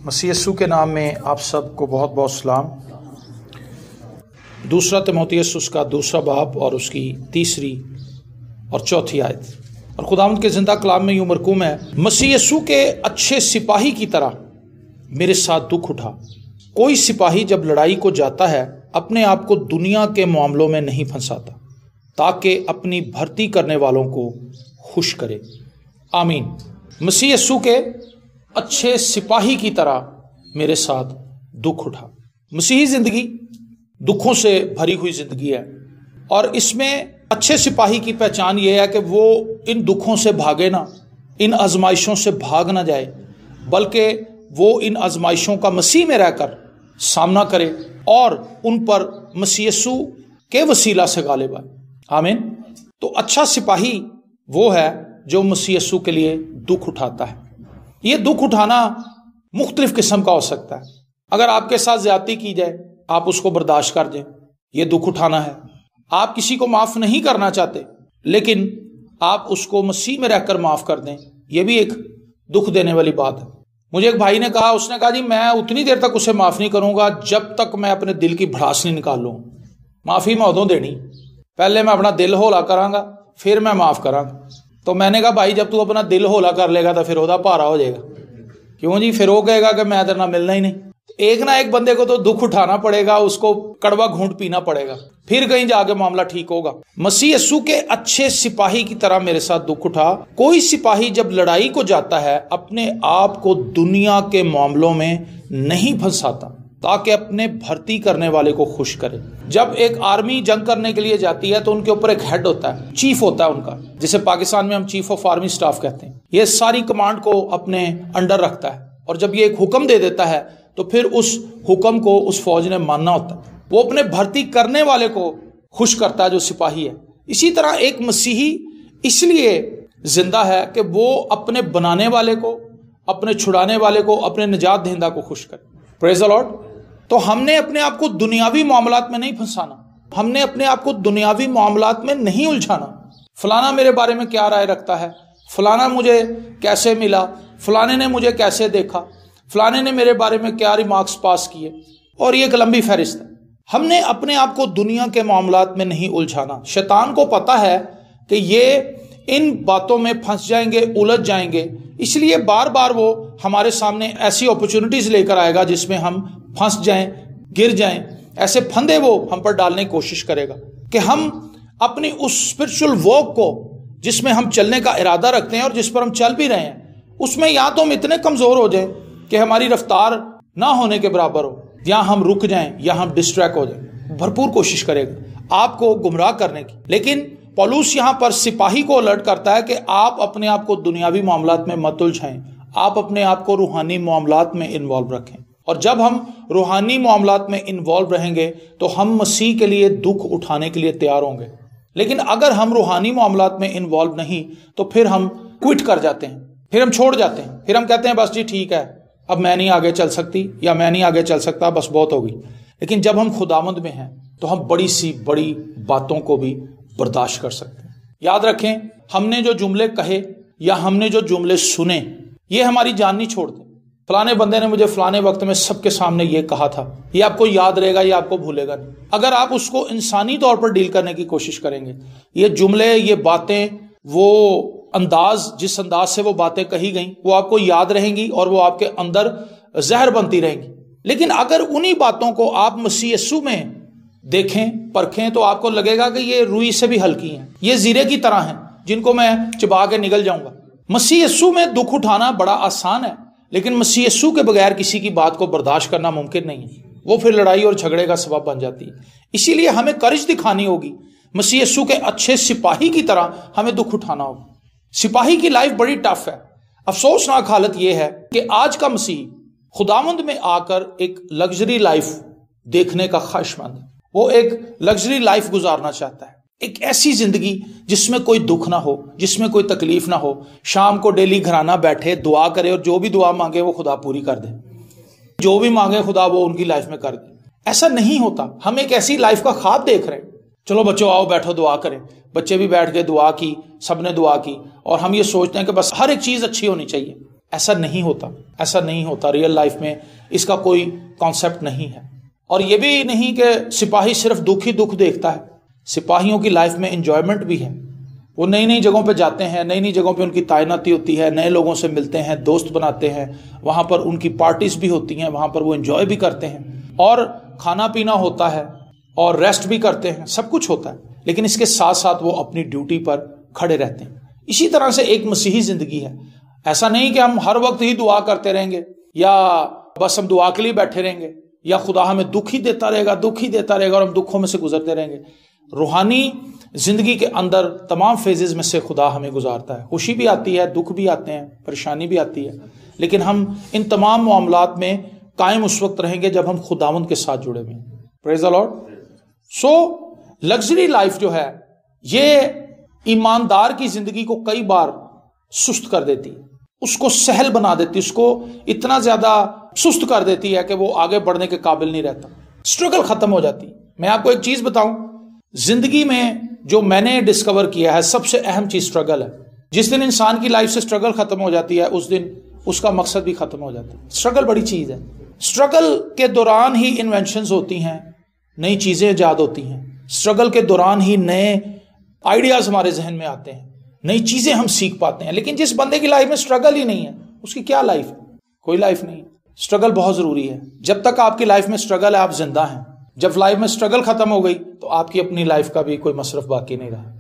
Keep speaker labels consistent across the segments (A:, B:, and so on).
A: مسیح یسوع کے نام میں آپ سب کو بہت بہت سلام۔ دوسرا تیموتھیوس اس کا دوسرا باب اور اس کی تیسری اور چوتھی آیت، اور خداوند کے زندہ کلام میں یوں مرقوم ہے، مسیح یسوع کے اچھے سپاہی کی طرح میرے ساتھ دکھ اٹھا۔ کوئی سپاہی جب لڑائی کو جاتا ہے اپنے آپ کو دنیا کے معاملوں میں نہیں پھنساتا، تاکہ اپنی بھرتی کرنے والوں کو خوش کرے۔ آمین۔ مسیح یسوع کے اچھے سپاہی کی طرح میرے ساتھ دکھ اٹھا۔ مسیحی زندگی دکھوں سے بھری ہوئی زندگی ہے، اور اس میں اچھے سپاہی کی پہچان یہ ہے کہ وہ ان دکھوں سے بھاگے نہ، ان آزمائشوں سے بھاگ نہ جائے، بلکہ وہ ان آزمائشوں کا مسیح میں رہ کر سامنا کرے اور ان پر مسیح یسوع کے وسیلہ سے غالب آئے۔ آمین۔ تو اچھا سپاہی وہ ہے جو مسیح یسوع کے لیے دکھ اٹھاتا ہے۔ یہ دکھ اٹھانا مختلف قسم کا ہو سکتا ہے۔ اگر آپ کے ساتھ زیادتی کی جائے آپ اس کو برداشت کر دیں، یہ دکھ اٹھانا ہے۔ آپ کسی کو معاف نہیں کرنا چاہتے لیکن آپ اس کو مسیح میں رہ کر معاف کر دیں، یہ بھی ایک دکھ دینے والی بات ہے۔ مجھے ایک بھائی نے کہا، اس نے کہا جی میں اتنی دیر تک اسے معاف نہیں کروں گا جب تک میں اپنے دل کی بھڑاس نہیں نکال لوں۔ معافی میں ادوں دینی، پہلے میں اپنا دل ہولا کراں گا پھر میں معاف کراں گا۔ تو میں نے کہا بھائی جب تو اپنا دل ہولا کر لے گا تو پھر وہ پارا ہو جائے گا، کیوں جی؟ پھر وہ کہے گا کہ میں تیرے نہ ملنا ہی نہیں۔ ایک نہ ایک بندے کو تو دکھ اٹھانا پڑے گا، اس کو کڑوا گھونٹ پینا پڑے گا، پھر کہیں جا کے معاملہ ٹھیک ہوگا۔ مسیح یسوع کے اچھے سپاہی کی طرح میرے ساتھ دکھ اٹھا۔ کوئی سپاہی جب لڑائی کو جاتا ہے اپنے آپ کو دنیا کے معاملوں میں نہیں پھنساتا، تاکہ اپنے بھرتی کرنے والے کو خوش کرے۔ جب ایک آرمی جنگ کرنے کے لیے جاتی ہے تو ان کے اوپر ایک ہیڈ ہوتا ہے، چیف ہوتا ہے ان کا، جسے پاکستان میں ہم چیف آف آرمی سٹاف کہتے ہیں۔ یہ ساری کمانڈ کو اپنے انڈر رکھتا ہے، اور جب یہ ایک حکم دے دیتا ہے تو پھر اس حکم کو اس فوج نے ماننا ہوتا ہے۔ وہ اپنے بھرتی کرنے والے کو خوش کرتا ہے جو سپاہی ہے۔ اسی طرح ایک مسیحی اس لیے زندہ ہے کہ وہ اپنے بنانے والے کو، اپنے چھڑانے والے کو، اپنے نجات دہندہ کو خوش کرے۔ پریز دی لارڈ۔ تو ہم نے اپنے آپ کو دنیاوی معاملات میں نہیں پھنسانا، ہم نے اپنے آپ کو دنیاوی معاملات میں نہیں الجھانا۔ فلانا میرے بارے میں کیا رائے رکھتا ہے، فلانا مجھے کیسے ملا، فلانے نے مجھے کیسے دیکھا، فلانے نے میرے بارے میں کیا ریمارکس پاس کیے، اور یہ ایک لمبی فہرست ہے۔ ہم نے اپنے آپ کو دنیا کے معاملات میں نہیں الجھانا۔ شیطان کو پتا ہے کہ یہ ان باتوں میں پھنس جائیں گے، الجھ جائیں گے، اس لیے بار بار وہ ہمارے سامنے ایسی اپرچونٹیز لے کر آئے گا جس میں ہم پھنس جائیں، گر جائیں۔ ایسے پھندے وہ ہم پر ڈالنے کی کوشش کرے گا کہ ہم اپنی اس اسپرچل واک کو جس میں ہم چلنے کا ارادہ رکھتے ہیں اور جس پر ہم چل بھی رہے ہیں، اس میں یا تو ہم اتنے کمزور ہو جائیں کہ ہماری رفتار نہ ہونے کے برابر ہو، یا ہم رک جائیں یا ہم ڈسٹریکٹ ہو جائیں۔ بھرپور کوشش کرے گا آپ کو گمراہ کرنے کی۔ لیکن پولوس یہاں پر سپاہی کو الرٹ کرتا ہے کہ آپ اپنے آپ کو دنیاوی معاملات میں مت الجھائیں، آپ اپنے آپ کو روحانی معاملات میں انوالو رکھیں۔ اور جب ہم روحانی معاملات میں انوالو رہیں گے تو ہم مسیح کے لیے دکھ اٹھانے کے لیے تیار ہوں گے۔ لیکن اگر ہم روحانی معاملات میں انوالو نہیں تو پھر ہم کوئٹ کر جاتے ہیں، پھر ہم چھوڑ جاتے ہیں، پھر ہم کہتے ہیں بس جی ٹھیک ہے، اب میں نہیں آگے چل سکتی یا میں نہیں آگے چل سکتا، بس بہت ہو گئی۔ لیکن جب ہم خداوند میں ہیں تو ہم بڑی سی بڑی باتوں کو بھی برداشت کر سکتے ہیں۔ یاد رکھیں، ہم نے جو جملے کہے یا ہم نے جو جملے سنے، یہ ہماری جان نہیں چھوڑتے۔ فلانے بندے نے مجھے فلانے وقت میں سب کے سامنے یہ کہا تھا، یہ آپ کو یاد رہے گا، یہ آپ کو بھولے گا نہیں۔ اگر آپ اس کو انسانی طور پر ڈیل کرنے کی کوشش کریں گے، یہ جملے، یہ باتیں، وہ انداز، جس انداز سے وہ باتیں کہی گئیں، وہ آپ کو یاد رہیں گی اور وہ آپ کے اندر زہر بنتی رہیں گی۔ لیکن اگر انہی باتوں کو آپ مسیح یسوع میں دیکھیں، پرکھیں، تو آپ کو لگے گا کہ یہ روئی سے بھی ہلکی ہیں، یہ زیرے کی طرح ہیں جن کو میں چبا کے نگل جاؤں گا۔ مسیح یسوع میں دکھ اٹھانا بڑا آسان ہے، لیکن مسیح یسوع کے بغیر کسی کی بات کو برداشت کرنا ممکن نہیں ہے، وہ پھر لڑائی اور جھگڑے کا سبب بن جاتی ہے۔ اسی لیے ہمیں کرج دکھانی ہوگی، مسیح یسوع کے اچھے سپاہی کی طرح ہمیں دکھ اٹھانا ہوگا۔ سپاہی کی لائف بڑی ٹف ہے۔ افسوسناک حالت یہ ہے کہ آج کا مسیح خداوند میں آ کر ایک لگژری لائف دیکھنے کا خواہش مند ہے، وہ ایک لگژری لائف گزارنا چاہتا ہے، ایک ایسی زندگی جس میں کوئی دکھ نہ ہو، جس میں کوئی تکلیف نہ ہو، شام کو ڈیلی گھرانہ بیٹھے دعا کرے اور جو بھی دعا مانگے وہ خدا پوری کر دے، جو بھی مانگے خدا وہ ان کی لائف میں کر دے۔ ایسا نہیں ہوتا۔ ہم ایک ایسی لائف کا خواب دیکھ رہے ہیں، چلو بچوں آؤ بیٹھو دعا کریں، بچے بھی بیٹھ کے دعا کی، سب نے دعا کی، اور ہم یہ سوچتے ہیں کہ بس ہر ایک چیز اچھی ہونی چاہیے۔ ایسا نہیں ہوتا، ایسا نہیں ہوتا ریئل لائف میں اس کا کوئی کانسیپٹ نہیں ہے۔ اور یہ بھی نہیں کہ سپاہی صرف دکھ ہی دکھ دیکھتا ہے، سپاہیوں کی لائف میں انجوائمنٹ بھی ہے، وہ نئی نئی جگہوں پہ جاتے ہیں، نئی نئی جگہوں پہ ان کی تعیناتی ہوتی ہے، نئے لوگوں سے ملتے ہیں، دوست بناتے ہیں، وہاں پر ان کی پارٹیز بھی ہوتی ہیں، وہاں پر وہ انجوائے بھی کرتے ہیں، اور کھانا پینا ہوتا ہے اور ریسٹ بھی کرتے ہیں، سب کچھ ہوتا ہے، لیکن اس کے ساتھ ساتھ وہ اپنی ڈیوٹی پر کھڑے رہتے ہیں۔ اسی طرح سے ایک مسیحی زندگی ہے، ایسا نہیں کہ ہم ہر وقت ہی دعا کرتے رہیں گے، یا بس ہم دعا کے لیے بیٹھے رہیں گے، یا خدا ہمیں دکھ ہی دیتا رہے گا، دکھ ہی دیتا رہے گا اور ہم دکھوں میں سے گزرتے رہیں گے۔ روحانی زندگی کے اندر تمام فیزز میں سے خدا ہمیں گزارتا ہے، خوشی بھی آتی ہے، دکھ بھی آتے ہیں، پریشانی بھی آتی ہے، لیکن ہم ان تمام معاملات میں قائم اس وقت رہیں گے جب ہم خداوند کے ساتھ جڑے ہوئے ہیں۔ پریز دی لارڈ۔ سو لگژری لائف جو ہے یہ ایماندار کی زندگی کو کئی بار سست کر دیتی، اس کو سہل بنا دیتی، اس کو اتنا زیادہ سست کر دیتی ہے کہ وہ آگے بڑھنے کے قابل نہیں رہتا، اسٹرگل ختم ہو جاتی۔ میں آپ کو ایک چیز بتاؤں، زندگی میں جو میں نے ڈسکور کیا ہے سب سے اہم چیز اسٹرگل ہے۔ جس دن انسان کی لائف سے اسٹرگل ختم ہو جاتی ہے اس دن اس کا مقصد بھی ختم ہو جاتا ہے۔ اسٹرگل بڑی چیز ہے، اسٹرگل کے دوران ہی انوینشنز ہوتی ہیں، نئی چیزیں ایجاد ہوتی ہیں، اسٹرگل کے دوران ہی نئے آئیڈیاز ہمارے ذہن میں آتے ہیں، نئی چیزیں ہم سیکھ پاتے ہیں۔ لیکن جس بندے کی لائف میں اسٹرگل ہی نہیں ہے اس کی کیا لائف ہے؟ کوئی لائف نہیں۔ اسٹرگل بہت ضروری ہے، جب تک آپ کی لائف میں اسٹرگل ہے آپ زندہ ہیں، جب لائف میں اسٹرگل ختم ہو گئی تو آپ کی اپنی لائف کا بھی کوئی مصرف باقی نہیں رہا۔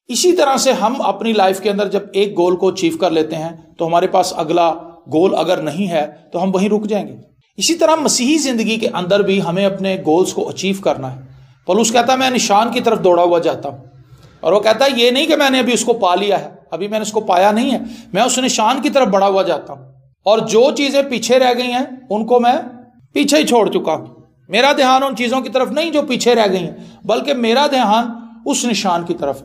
A: اسی طرح سے ہم اپنی لائف کے اندر جب ایک گول کو اچیو کر لیتے ہیں تو ہمارے پاس اگلا گول اگر نہیں ہے تو ہم وہیں رک جائیں گے۔ اسی طرح مسیحی زندگی کے اندر بھی ہمیں اپنے گولز کو اچیو کرنا ہے۔ پولس کہتا ہے میں نشان کی طرف دوڑا ہوا جاتا ہوں، اور وہ کہتا ہے یہ نہیں کہ میں نے ابھی اس کو پا لیا ہے، ابھی میں نے اس کو پایا نہیں ہے، میں اس نشان کی طرف بڑھا ہوا جاتا ہوں، اور جو چیزیں پیچھے رہ گئی ہیں ان کو میں پیچھے ہی چھوڑ چکا ہوں۔ میرا دھیان ان چیزوں کی طرف نہیں جو پیچھے رہ گئی ہیں، بلکہ میرا دھیان اس نشان کی طرف۔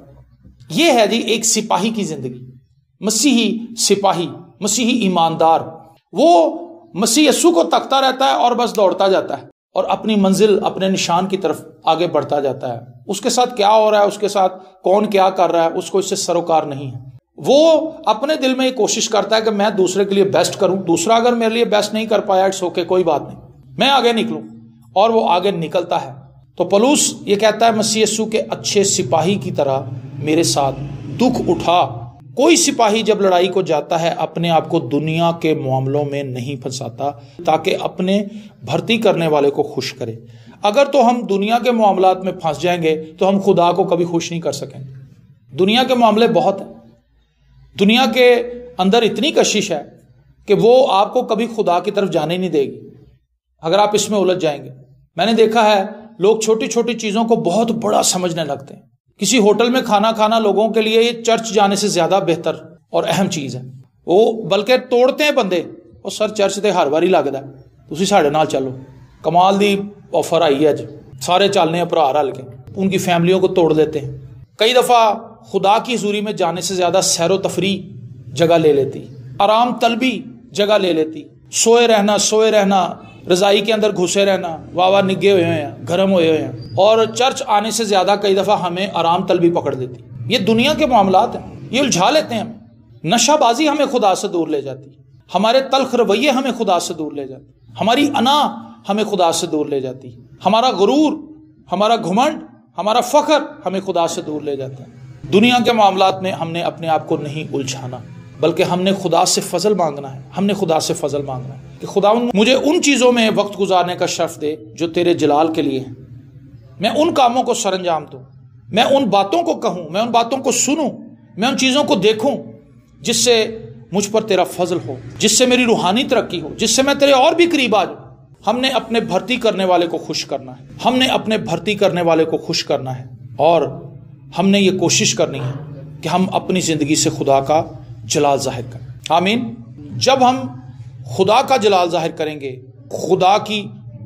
A: یہ ہے جی ایک سپاہی کی زندگی، مسیحی سپاہی، مسیحی ایماندار، وہ مسیح یسوع کو تکتا رہتا ہے اور بس دوڑتا جاتا ہے اور اپنی منزل، اپنے نشان کی طرف آگے بڑھتا جاتا ہے۔ اس کے ساتھ کیا ہو رہا ہے، اس کے ساتھ کون کیا کر رہا ہے، اس کو اس سے سروکار نہیں ہے۔ وہ اپنے دل میں یہ کوشش کرتا ہے کہ میں دوسرے کے لیے بیسٹ کروں، دوسرا اگر میرے لیے بیسٹ نہیں کر پایا اٹس اوکے، کوئی بات نہیں، میں آگے نکلوں، اور وہ آگے نکلتا ہے۔ تو پولس یہ کہتا ہے مسیح یسوع کے اچھے سپاہی کی طرح میرے ساتھ دکھ اٹھا۔ کوئی سپاہی جب لڑائی کو جاتا ہے اپنے آپ کو دنیا کے معاملوں میں نہیں پھنساتا تاکہ اپنے بھرتی کرنے والے کو خوش کرے۔ اگر تو ہم دنیا کے معاملات میں پھنس جائیں گے تو ہم خدا کو کبھی خوش نہیں کر سکیں گے۔ دنیا کے معاملے بہت ہیں، دنیا کے اندر اتنی کشش ہے کہ وہ آپ کو کبھی خدا کی طرف جانے نہیں دے گی اگر آپ اس میں الجھ جائیں گے۔ میں نے دیکھا ہے لوگ چھوٹی چھوٹی چیزوں کو بہت بڑا سمجھنے لگتے ہیں۔ کسی ہوٹل میں کھانا کھانا لوگوں کے لیے یہ چرچ جانے سے زیادہ بہتر اور اہم چیز ہے۔ وہ بلکہ توڑتے ہیں بندے، وہ سر چرچ تے ہر باری لگتا ہے، تسی ساڈے نال چلو، کمال دی آفر آئی ہے اج، سارے چلنے ہیں بھرا رل کے، ان کی فیملیوں کو توڑ دیتے ہیں۔ کئی دفعہ خدا کی حضوری میں جانے سے زیادہ سیر و تفریح جگہ لے لیتی، آرام طلبی جگہ لے لیتی، سوئے رہنا، رضائی کے اندر گھسے رہنا، واہ نگے ہوئے ہیں، گرم ہوئے ہوئے ہیں، اور چرچ آنے سے زیادہ کئی دفعہ ہمیں آرام طلبی پکڑ دیتی۔ یہ دنیا کے معاملات ہیں، یہ الجھا لیتے ہیں ہمیں۔ نشہ بازی ہمیں خدا سے دور لے جاتی، ہمارے تلخ رویے ہمیں خدا سے دور لے جاتے، ہماری انا ہمیں خدا سے دور لے جاتی، ہمارا غرور، ہمارا گھمنڈ، ہمارا فخر ہمیں خدا سے دور لے جاتا ہے۔ دنیا کے معاملات میں ہم نے اپنے آپ کو نہیں الجھانا، بلکہ ہم نے خدا سے فضل مانگنا ہے، ہم نے خدا سے فضل مانگنا ہے کہ خدا مجھے ان چیزوں میں وقت گزارنے کا شرف دے جو تیرے جلال کے لیے ہیں، میں ان کاموں کو سر انجام دوں، میں ان باتوں کو کہوں، میں ان باتوں کو سنوں، میں ان چیزوں کو دیکھوں جس سے مجھ پر تیرا فضل ہو، جس سے میری روحانی ترقی ہو، جس سے میں تیرے اور بھی قریب آ جاؤں۔ ہم نے اپنے بھرتی کرنے والے کو خوش کرنا ہے، ہم نے اپنے بھرتی کرنے والے کو خوش کرنا ہے، اور ہم نے یہ کوشش کرنی ہے کہ ہم اپنی زندگی سے خدا کا جلال ظاہر کریں۔ آمین۔ جب ہم خدا کا جلال ظاہر کریں گے، خدا کی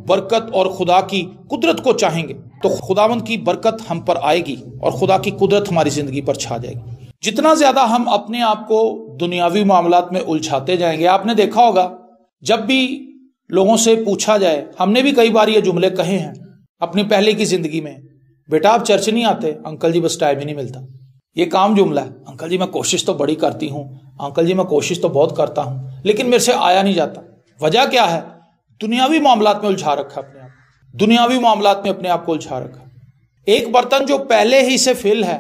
A: برکت اور خدا کی قدرت کو چاہیں گے تو خداوند کی برکت ہم پر آئے گی اور خدا کی قدرت ہماری زندگی پر چھا جائے گی۔ جتنا زیادہ ہم اپنے آپ کو دنیاوی معاملات میں الجھاتے جائیں گے، آپ نے دیکھا ہوگا جب بھی لوگوں سے پوچھا جائے، ہم نے بھی کئی بار یہ جملے کہے ہیں اپنی پہلے کی زندگی میں، بیٹا آپ چرچ نہیں آتے؟ انکل جی بس ٹائم ہی نہیں ملتا۔ یہ کام جملہ ہے، انکل جی میں کوشش تو بڑی کرتی ہوں انکل جی میں کوشش تو بہت کرتا ہوں لیکن میرے سے آیا نہیں جاتا. وجہ کیا ہے؟ دنیاوی معاملات میں الجھا رکھا اپنے آپ، دنیاوی معاملات میں اپنے آپ کو الجھا رکھا. ایک برتن جو پہلے ہی سے فل ہے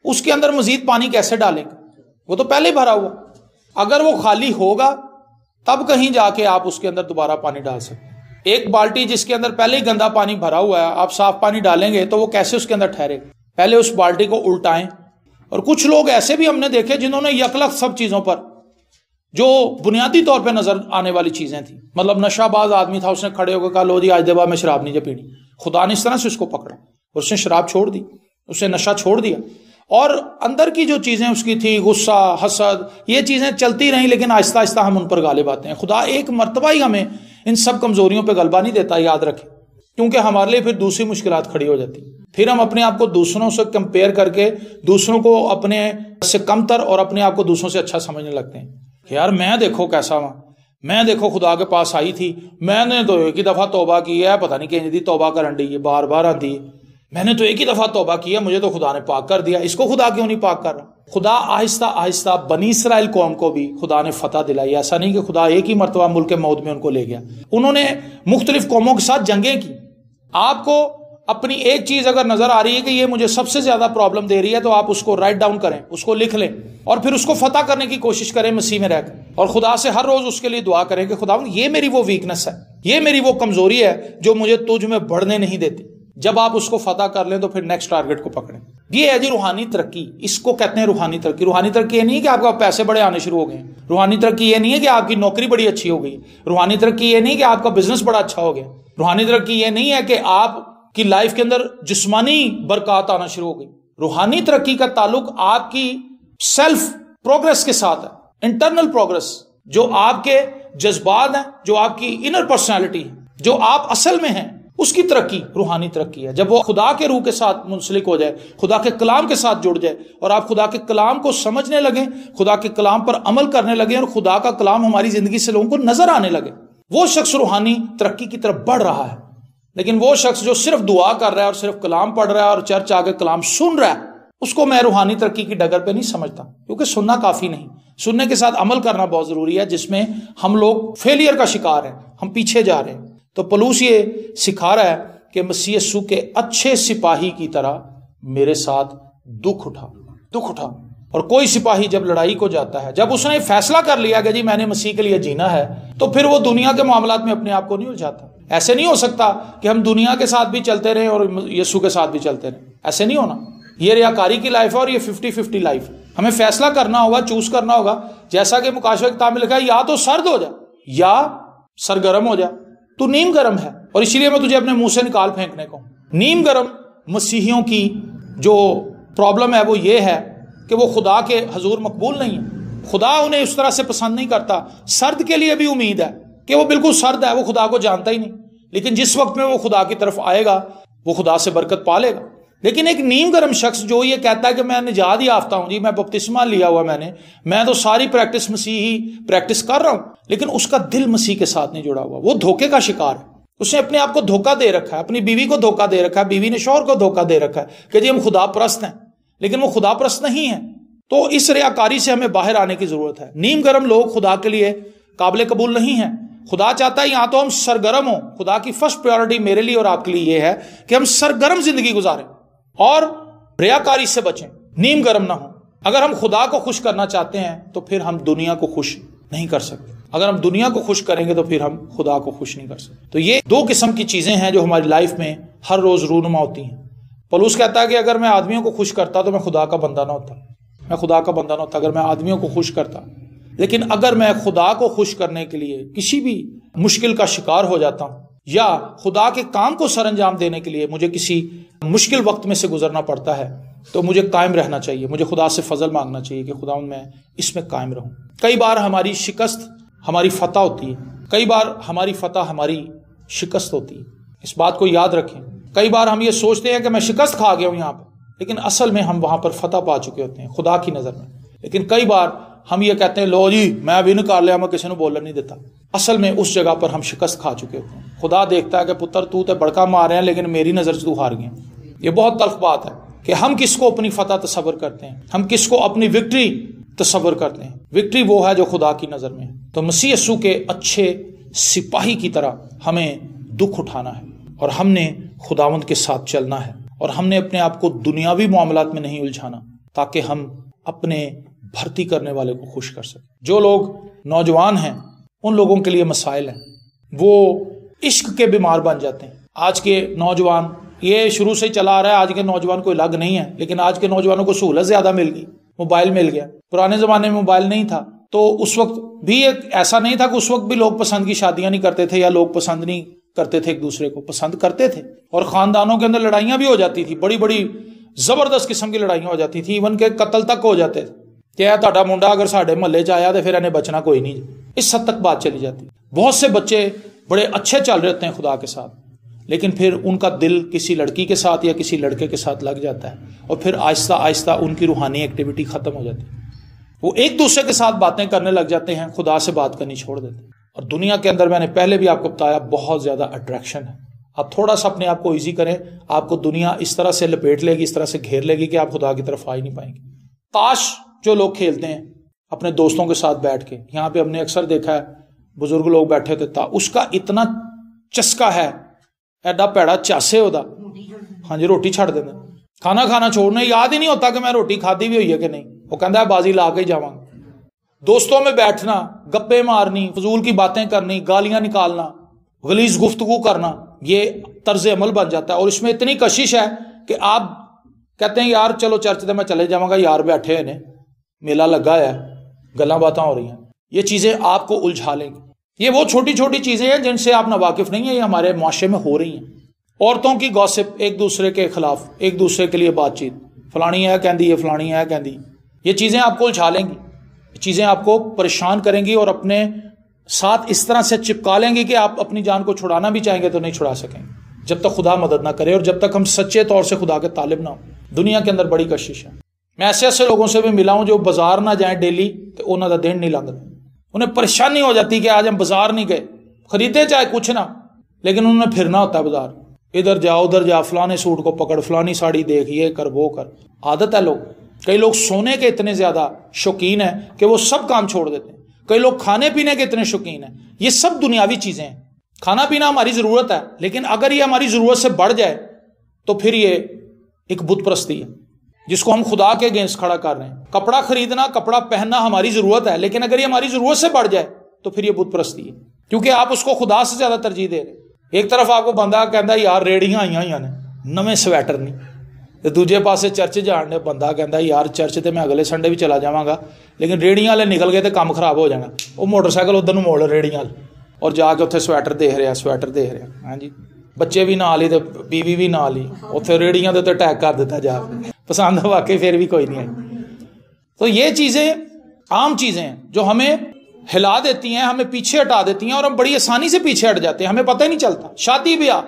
A: اس کے اندر مزید پانی کیسے ڈالیں گے؟ وہ تو پہلے بھرا ہوا. اگر وہ خالی ہوگا تب کہیں جا کے آپ اس کے اندر دوبارہ پانی ڈال سکتے ہیں. ایک بالٹی جس کے اندر پہلے ہی گندا پانی بھرا ہوا ہے، آپ صاف پانی ڈالیں گے تو وہ کیسے اس کے اندر ٹھہرے؟ پہلے اس بالٹی کو الٹائیں. اور کچھ لوگ ایسے بھی ہم نے دیکھے جنہوں نے یکلخت سب چیزوں پر جو بنیادی طور پہ نظر آنے والی چیزیں تھیں، مطلب نشہ باز آدمی تھا، اس نے کھڑے ہو کے کہا لو جی آج دبا میں شراب نہیں پینی. خدا نے اس طرح سے اس کو پکڑا اور اس نے شراب چھوڑ دی، اس نے نشہ چھوڑ دیا. اور اندر کی جو چیزیں اس کی تھی، غصہ، حسد، یہ چیزیں چلتی رہیں لیکن آہستہ آہستہ ہم ان پر غالب آتے ہیں. خدا ایک مرتبہ ہی ہمیں ان سب کمزوریوں پہ غلبہ نہیں دیتا، یاد رکھیں، کیونکہ ہمارے لیے پھر دوسری مشکلات کھڑی ہو جاتی. پھر ہم اپنے آپ کو دوسروں سے کمپیئر کر کے دوسروں کو اپنے سے کمتر اور اپنے آپ کو دوسروں سے اچھا سمجھنے لگتے ہیں کہ یار میں دیکھو کیسا ہوں، میں دیکھو خدا کے پاس آئی تھی، میں نے تو ایک ہی دفعہ توبہ کی ہے، پتہ نہیں کہیں دی توبہ کرن دی ہے، بار بار آتی ہے، میں نے تو ایک ہی دفعہ توبہ کی ہے، مجھے تو خدا نے پاک کر دیا، اس کو خدا کیوں نہیں پاک کر رہا؟ خدا آہستہ آہستہ بنی اسرائیل قوم کو بھی خدا نے فتح دلائی. ایسا نہیں کہ خدا ایک ہی مرتبہ ملک موت میں ان کو لے گیا. انہوں نے مختلف قوموں کے ساتھ جنگیں کی. آپ کو اپنی ایک چیز اگر نظر آ رہی ہے کہ یہ مجھے سب سے زیادہ پرابلم دے رہی ہے تو آپ اس کو رائٹ ڈاؤن کریں، اس کو لکھ لیں اور پھر اس کو فتح کرنے کی کوشش کریں مسیح میں رہ کر، اور خدا سے ہر روز اس کے لیے دعا کریں کہ خدا یہ میری وہ ویکنس ہے، یہ میری وہ کمزوری ہے جو مجھے تجھ میں بڑھنے نہیں دیتی. جب آپ اس کو فتح کر لیں تو پھر نیکسٹ ٹارگٹ کو پکڑیں. یہ ہے جی روحانی ترقی. اس کو کہتے ہیں روحانی ترقی. روحانی ترقی یہ نہیں ہے کہ آپ کا پیسے بڑے آنے شروع ہو گئے. روحانی ترقی یہ نہیں ہے کہ آپ کی نوکری بڑی اچھی ہو گئی. روحانی ترقی یہ نہیں کہ آپ کا بزنس بڑا اچھا ہو گیا. روحانی ترقی یہ نہیں ہے کہ آپ کی لائف کے اندر جسمانی برکات آنا شروع ہو گئی. روحانی ترقی کا تعلق آپ کی سیلف پروگرس کے ساتھ ہے، انٹرنل پروگرس، جو آپ کے جذبات ہیں، جو آپ کی انر پرسنالٹی ہے، جو آپ اصل میں ہیں، اس کی ترقی روحانی ترقی ہے. جب وہ خدا کے روح کے ساتھ منسلک ہو جائے، خدا کے کلام کے ساتھ جڑ جائے اور آپ خدا کے کلام کو سمجھنے لگیں، خدا کے کلام پر عمل کرنے لگیں اور خدا کا کلام ہماری زندگی سے لوگوں کو نظر آنے لگے، وہ شخص روحانی ترقی کی طرف بڑھ رہا ہے. لیکن وہ شخص جو صرف دعا کر رہا ہے اور صرف کلام پڑھ رہا ہے اور چرچ آ کے کلام سن رہا ہے، اس کو میں روحانی ترقی کی ڈگر پہ نہیں سمجھتا، کیونکہ سننا کافی نہیں، سننے کے ساتھ عمل کرنا بہت ضروری ہے، جس میں ہم لوگ فیلئر کا شکار ہیں، ہم پیچھے جا رہے ہیں. تو پولس یہ سکھا رہا ہے کہ مسیح یسوع کے اچھے سپاہی کی طرح میرے ساتھ دکھ اٹھا. اور کوئی سپاہی جب لڑائی کو جاتا ہے، جب اس نے فیصلہ کر لیا کہ جی میں نے مسیح کے لیے جینا ہے، تو پھر وہ دنیا کے معاملات میں اپنے آپ کو نہیں الجھاتا. ایسے نہیں ہو سکتا کہ ہم دنیا کے ساتھ بھی چلتے رہیں اور یسوع کے ساتھ بھی چلتے رہیں، ایسے نہیں ہونا. یہ ریاکاری کی لائف ہے اور یہ 50-50 لائف. ہمیں فیصلہ کرنا ہوگا، چوز کرنا ہوگا، جیسا کہ مکاشفہ کی کتاب میں لکھا ہے، یا تو سرد ہو جا یا سرگرم ہو جا. تو نیم گرم ہے، اور اسی لیے میں تجھے اپنے منہ سے نکال پھینکنے کو. نیم گرم مسیحیوں کی جو پرابلم ہے وہ یہ ہے کہ وہ خدا کے حضور مقبول نہیں ہے. خدا انہیں اس طرح سے پسند نہیں کرتا. سرد کے لیے بھی امید ہے کہ وہ بالکل سرد ہے، وہ خدا کو جانتا ہی نہیں، لیکن جس وقت میں وہ خدا کی طرف آئے گا وہ خدا سے برکت پا لے گا. لیکن ایک نیم گرم شخص جو یہ کہتا ہے کہ میں نجات یافتہ ہوں، جی میں بپتسمہ لیا ہوا، میں تو ساری پریکٹس مسیحی پریکٹس کر رہا ہوں، لیکن اس کا دل مسیح کے ساتھ نہیں جڑا ہوا، وہ دھوکے کا شکار ہے. اس نے اپنے آپ کو دھوکہ دے رکھا ہے، اپنی بیوی کو دھوکہ دے رکھا ہے، بیوی نے شوہر کو دھوکہ دے رکھا ہے کہ جی ہم خدا پرست ہیں، لیکن وہ خدا پرست نہیں ہے. تو اس ریاکاری سے ہمیں باہر آنے کی ضرورت ہے. نیم گرم لوگ خدا کے لیے قابل قبول نہیں ہیں. خدا چاہتا ہے یہاں تو ہم سرگرم ہوں. خدا کی فرسٹ پریورٹی میرے لیے اور آپ کے لیے یہ ہے کہ ہم سرگرم زندگی گزاریں اور ریاکاری سے بچیں، نیم گرم نہ ہوں. اگر ہم خدا کو خوش کرنا چاہتے ہیں تو پھر ہم دنیا کو خوش نہیں کر سکتے. اگر ہم دنیا کو خوش کریں گے تو پھر ہم خدا کو خوش نہیں کر سکتے. تو یہ دو قسم کی چیزیں ہیں جو ہماری لائف میں ہر روز رونما ہوتی ہیں. پولس کہتا ہے کہ اگر میں آدمیوں کو خوش کرتا تو میں خدا کا بندہ نہ ہوتا، میں خدا کا بندہ نہ ہوتا اگر میں آدمیوں کو خوش کرتا. لیکن اگر میں خدا کو خوش کرنے کے لیے کسی بھی مشکل کا شکار ہو جاتا ہوں یا خدا کے کام کو سر انجام دینے کے لیے مجھے کسی مشکل وقت میں سے گزرنا پڑتا ہے، تو مجھے قائم رہنا چاہیے، مجھے خدا سے فضل مانگنا چاہیے کہ خدا میں اس میں قائم رہوں. کئی بار ہماری شکست ہماری فتح ہوتی ہے، کئی بار ہماری فتح ہماری شکست ہوتی ہے. اس بات کو یاد رکھیں. کئی بار ہم یہ سوچتے ہیں کہ میں شکست کھا گیا ہوں یہاں پہ، لیکن اصل میں ہم وہاں پر فتح پا چکے ہوتے ہیں خدا کی نظر میں. لیکن کئی بار ہم یہ کہتے ہیں لو جی میں ابھی نکار لیا، میں کسی نے بولنے نہیں دیتا. اصل میں اس جگہ پر ہم شکست کھا چکے ہوتے ہیں. خدا دیکھتا ہے کہ پتر تو تے بڑکا مار رہے ہیں لیکن میری نظر سے تو ہار گئے. یہ بہت تلخ بات ہے کہ ہم کس کو اپنی فتح تصور کرتے ہیں، ہم کس کو اپنی وکٹری تصور کرتے ہیں. وکٹری وہ ہے جو خدا کی نظر میں ہے. تو مسیح یسوع کے اچھے سپاہی کی طرح ہمیں دکھ اٹھانا ہے اور ہم نے خداوند کے ساتھ چلنا ہے اور ہم نے اپنے آپ کو دنیاوی معاملات میں نہیں الجھانا تاکہ ہم اپنے بھرتی کرنے والے کو خوش کر سکیں. جو لوگ نوجوان ہیں ان لوگوں کے لیے مسائل ہیں، وہ عشق کے بیمار بن جاتے ہیں. آج کے نوجوان، یہ شروع سے چلا آ رہا ہے، آج کے نوجوان کوئی الگ نہیں ہے، لیکن آج کے نوجوانوں کو سہولت زیادہ مل گئی، موبائل مل گیا. پرانے زمانے میں موبائل نہیں تھا تو اس وقت بھی ایسا نہیں تھا کہ اس وقت بھی لوگ پسند کی شادیاں نہیں کرتے تھے یا لوگ پسند نہیں کرتے تھے، ایک دوسرے کو پسند کرتے تھے اور خاندانوں کے اندر لڑائیاں بھی ہو جاتی تھی، بڑی بڑی زبردست قسم کی لڑائیاں ہو جاتی تھی، ایون کہ قتل تک ہو جاتے تھے کہ تہاڈا منڈا اگر ساڈے محلے چ آیا تو پھر انہیں بچنا کوئی نہیں. اس حد تک بات چلی جاتی. بہت سے بچے بڑے اچھے چل رہے ہوتے ہیں خدا کے ساتھ، لیکن پھر ان کا دل کسی لڑکی کے ساتھ یا کسی لڑکے کے ساتھ لگ جاتا ہے اور پھر آہستہ آہستہ ان کی روحانی ایکٹیویٹی ختم ہو جاتی ہے. وہ ایک دوسرے کے ساتھ باتیں کرنے لگ جاتے ہیں، خدا سے بات کرنی چھوڑ دیتے ہیں. اور دنیا کے اندر میں نے پہلے بھی آپ کو بتایا بہت زیادہ اٹریکشن ہے. آپ تھوڑا سا اپنے آپ کو ایزی کریں، آپ کو دنیا اس طرح سے لپیٹ لے گی، اس طرح سے گھیر لے گی کہ آپ خدا کی طرف آ ہی نہیں پائیں گے. تاش جو لوگ کھیلتے ہیں اپنے دوستوں کے ساتھ بیٹھ کے، یہاں پہ ہم نے اکثر دیکھا ہے بزرگ لوگ بیٹھے ہوتے تھا، اس کا اتنا چسکا ہے، ایڈا پیڑا چاسے ہوتا. ہاں جی، روٹی چھڑ دینا، کھانا کھانا چھوڑنا، یاد ہی نہیں ہوتا کہ میں روٹی کھادی بھی ہوئی ہے کہ نہیں. وہ کہتا ہے بازی لا کے ہی جاواں. دوستوں میں بیٹھنا، گپے مارنی، فضول کی باتیں کرنی، گالیاں نکالنا، غلیظ گفتگو کرنا، یہ طرز عمل بن جاتا ہے. اور اس میں اتنی کشش ہے کہ آپ کہتے ہیں یار چلو چرچ میں چلے جاؤں گا، یار بیٹھے ہیں، میلہ لگا ہے، گلاں باتاں ہو رہی ہیں. یہ چیزیں آپ کو الجھا لیں گی. یہ وہ چھوٹی چھوٹی چیزیں ہیں جن سے آپ ناواقف نہیں ہیں، یہ ہمارے معاشرے میں ہو رہی ہیں. عورتوں کی گوسپ، ایک دوسرے کے خلاف، ایک دوسرے کے لیے بات چیت، فلانی ہے کہندی ہے، فلانی ہے کہندی. یہ چیزیں آپ کو الجھا لیں گی، یہ چیزیں آپ کو پریشان کریں گی اور اپنے ساتھ اس طرح سے چپکا لیں گے کہ آپ اپنی جان کو چھڑانا بھی چاہیں گے تو نہیں چھڑا سکیں گے جب تک خدا مدد نہ کرے اور جب تک ہم سچے طور سے خدا کے طالب نہ ہوں. دنیا کے اندر بڑی کشش ہے. میں ایسے لوگوں سے بھی ملا ہوں جو بازار نہ جائیں ڈیلی تو انہوں کا دن نہیں لنگتا. انہیں پریشانی ہو جاتی کہ آج ہم بازار نہیں گئے، خریدے چاہے کچھ نہ، لیکن انہوں نے پھرنا ہوتا ہے بازار، ادھر جا ادھر جا، فلانے سوٹ کو پکڑ، فلانی ساڑی دیکھ، یہ کر وہ کر. عادت ہے لوگ. کئی لوگ سونے کے اتنے زیادہ شوقین ہیں کہ وہ سب کام چھوڑ دیتے ہیں. کئی لوگ کھانے پینے کے اتنے شوقین ہیں. یہ سب دنیاوی چیزیں ہیں. کھانا پینا ہماری ضرورت ہے، لیکن اگر یہ ہماری ضرورت سے بڑھ جائے تو پھر یہ ایک بت پرستی ہے جس کو ہم خدا کے اگینسٹ کھڑا کر رہے ہیں. کپڑا خریدنا، کپڑا پہننا ہماری ضرورت ہے، لیکن اگر یہ ہماری ضرورت سے بڑھ جائے تو پھر یہ بت پرستی ہے، کیونکہ آپ اس کو خدا سے زیادہ ترجیح دے رہے ہیں. ایک طرف آپ کو بندہ کہندا یار ریڑیاں آئیاں ہوئی نے، نویں سویٹر نہیں، تے دوجے پاسے چرچ جان دے بندہ کہندا یار چرچ تے میں اگلے سنڈے بھی چلا جاواں گا، لیکن ریڑیاں والے نکل گئے تے کام خراب ہو جانا. وہ موٹر سائیکل ادھر موڑ ریڑیاں اور جا کے اتنے سویٹر دیکھ رہا. ہاں جی، بچے بھی نال ہی تے بیوی بھی نال ہی، اتنے ریڑیاں دے تے اٹیک کر دیتا جا کے. پسند واقعی پھر بھی کوئی نہیں آئی. تو یہ چیزیں عام چیزیں ہیں جو ہمیں ہلا دیتی ہیں، ہمیں پیچھے ہٹا دیتی ہیں اور ہم بڑی آسانی سے پیچھے ہٹ جاتے ہیں، ہمیں پتہ ہی نہیں چلتا. شادی بیاہ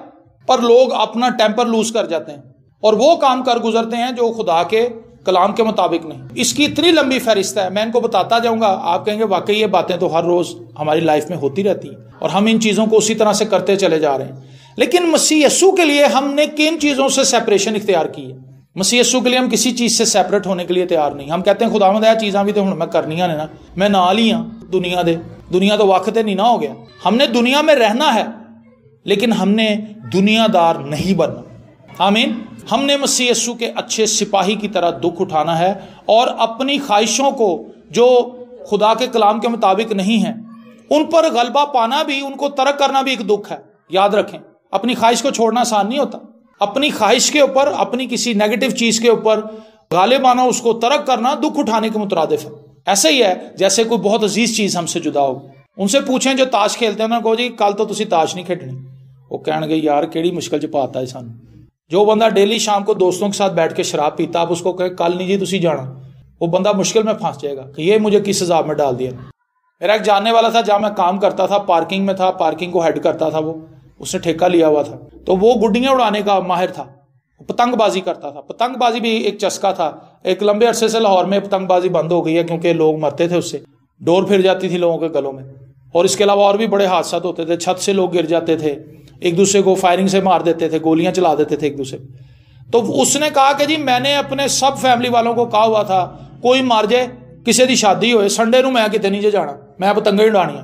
A: پر لوگ اپنا ٹیمپر لوز کر جاتے ہیں اور وہ کام کر گزرتے ہیں جو خدا کے کلام کے مطابق نہیں. اس کی اتنی لمبی فہرست ہے، میں ان کو بتاتا جاؤں گا، آپ کہیں گے واقعی یہ باتیں تو ہر روز ہماری لائف میں ہوتی رہتی ہیں اور ہم ان چیزوں کو اسی طرح سے کرتے چلے جا رہے ہیں. لیکن مسیح یسوع کے لیے ہم نے کن چیزوں سے سیپریشن اختیار کی ہے؟ مسیح یسوع کے لیے ہم کسی چیز سے سیپریٹ ہونے کے لیے تیار نہیں. ہم کہتے ہیں خداوند یہ چیزاں بھی تو ہن میں کرنیاں نے نا، میں نال ہی ہاں دنیا دے، دنیا تو وقت نہیں نہ ہو گیا. ہم نے دنیا میں رہنا ہے لیکن ہم نے دنیا دار نہیں بننا. آمین. ہم نے مسیح یسوع کے اچھے سپاہی کی طرح دکھ اٹھانا ہے اور اپنی خواہشوں کو جو خدا کے کلام کے مطابق نہیں ہیں ان پر غلبہ پانا بھی، ان کو ترک کرنا بھی ایک دکھ ہے. یاد رکھیں، اپنی خواہش کو چھوڑنا آسان نہیں ہوتا. اپنی خواہش کے اوپر، اپنی کسی نیگیٹو چیز کے اوپر غالب آنا، اس کو ترک کرنا دکھ اٹھانے کے مترادف ہے. ایسے ہی ہے جیسے کوئی بہت عزیز چیز ہم سے جدا ہو. ان سے پوچھیں جو تاش کھیلتے ہیں نا، کہو جی کل تو تسی تاش نہیں کھیڈنی، وہ کہن گے یار کیڑی مشکل چ پاتا ہے سانو. جو بندہ ڈیلی شام کو دوستوں کے ساتھ بیٹھ کے شراب پیتا، آپ اس کو کہے کل نہیں جی تسی جانا، وہ بندہ مشکل میں پھنس جائے گا کہ یہ مجھے کس عذاب میں ڈال دیا. میرا ایک جاننے والا تھا، جہاں میں کام کرتا تھا پارکنگ میں تھا، پارکنگ کو ہیڈ کرتا تھا، وہ اس نے ٹھیکہ لیا ہوا تھا، تو وہ گڈیاں اڑانے کا ماہر تھا، پتنگ بازی کرتا تھا. پتنگ بازی بھی ایک چسکا تھا. ایک لمبے عرصے سے لاہور میں پتنگ بازی بند ہو گئی ہے کیونکہ لوگ مرتے تھے اس سے، ڈور پھر جاتی تھی لوگوں کے گلوں میں، اور اس کے علاوہ اور بھی بڑے حادثات ہوتے تھے. چھت سے لوگ گر جاتے تھے، ایک دوسرے کو فائرنگ سے مار دیتے تھے، گولیاں چلا دیتے تھے ایک دوسرے. تو اس نے کہا کہ جی میں نے اپنے سب فیملی والوں کو کہا ہوا تھا کوئی مار جائے ਕਿਸੇ ਦੀ ਸ਼ਾਦੀ ਹੋਏ ਸੰਡੇ ਨੂੰ ਮੈਂ ਕਿਤੇ ਨਹੀਂ ਜੇ ਜਾਣਾ, ਮੈਂ ਪਤੰਗਾਂ ਹੀ ਉਡਾਣੀਆਂ,